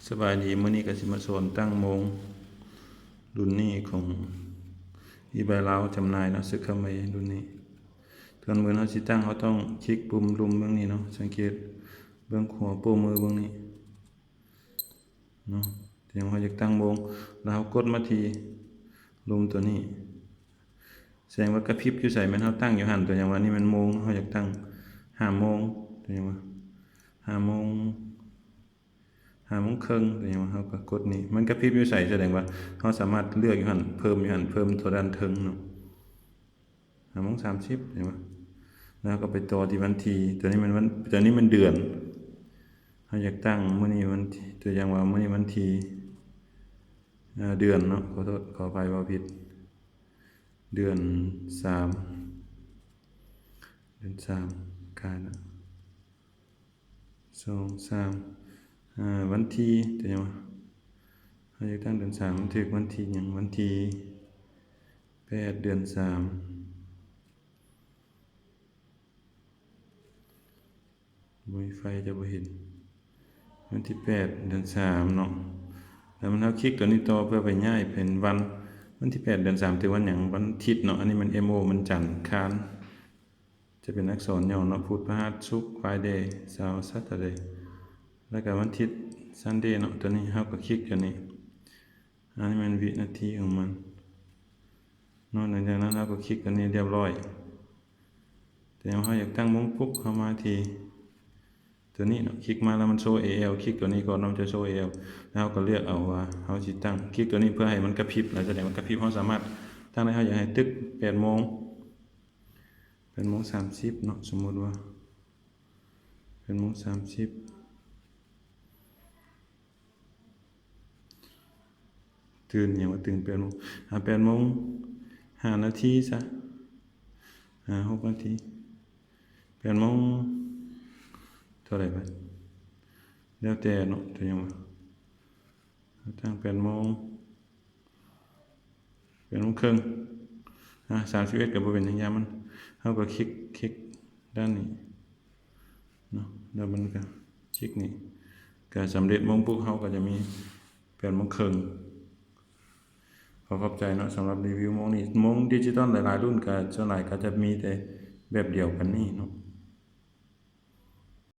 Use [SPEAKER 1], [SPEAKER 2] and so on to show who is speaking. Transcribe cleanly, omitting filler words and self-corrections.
[SPEAKER 1] สบายดีมื้อนี้ก็สิมาสอนตั้งโมงรุ่นนี้ของอีใบลาวจำหน่ายเนาะซึคาเมรุ่นนี้ก่อนมื้อเฮาสิตั้งเฮาต้องคลิกปุ่มลุมเบิ่งนี้เนาะสังเกตเบิ่งหัวโป้มือเบิ่งนี้เนาะเดี๋ยวเฮาอยากตั้งโมงแล้วเฮากดมาที่ลุมตัวนี้แสดงว่ากระพริบอยู่ไสแม่นเฮาตั้งอยู่หั่นตัวอย่างว่านี่มันโมงเฮาอยากตั้ง5โมงตัวอย่างว่า5โมง5:30ตัวอย่างว่าเฮาก็กดนี่มันกระพริบอยู่ไสแสดงว่าเฮาสามารถเลือกอยู่หั่นเพิ่มอยู่หั่นเพิ่มตัวด้านเทิงเนาะ5:30เห็นบ่แล้วก็ไปต่อที่วันที่ตัวนี้มันเดือนเฮาอยากตั้งมื้อนี้วันที่ตัวอย่างว่ามื้อนี้วันที่เดือนเนาะขอโทษขออภัยว่าผิดเดือน3กันนะ2 3วันที่ตัวอย่างว่าเฮาอยากตั้งเดือน3มันถึกวันที่หยังวันที่8เดือน3มีไฟจะบ่เห็นวันที่8เดือน3เนาะแล้วมันเฮาคลิกตัวนี้ต่อเพื่อไปย้ายเป็นวันที่8เดือน3ถึงวันหยังวันอาทิตย์เนาะอันนี้มัน MO มันจันทร์อังคารจะเป็นอักษรย่อเนาะพุธพฤหัสศุกร์ Friday Saturday แล้วก็วันอาทิตย์ Sunday เนาะตัวนี้เฮาก็คลิกตัวนี้อันนี้มันวินาทีของมันเนาะหลังจากนั้นเฮาก็คลิกตัวนี้เรียบร้อยแต่เฮาอยากตั้งโมงปุ๊บเข้ามาที่ตัวนี้เนาะคลิกมาแล้วมันโชว์ AL คลิกตัวนี้ก่อนมันจะโชว์ AL แล้วเราก็เลือกเอาว่าเฮาสิตั้งคลิกตัวนี้เพื่อให้มันกระพริบแล้วแสดงว่ากระพริบเฮาสามารถตั้งได้เฮาอยากให้ตึก8:30เนาะสมมุติว่า8:30ตื่นหยังว่าตื่น8:00 น8:05 นาทีซะ6 นาที8:00 นเท่าไหร่บัดแล้วแต่เนาะตัวอย่างว่าตั้ง8:00 น8:3031ก็บ่เป็นหยังยามมันเฮาก็คลิกด้านนี้เนาะแล้วมันก็คลิกนี่ก็สำเร็จโมงปุ๊บเฮาก็จะมี8:30ขอบใจเนาะสำหรับรีวิวโมงนี้โมงดิจิตอลหลายๆรุ่นก็ส่วนหลายก็จะมีแต่แบบเดียวกันนี่เนาะ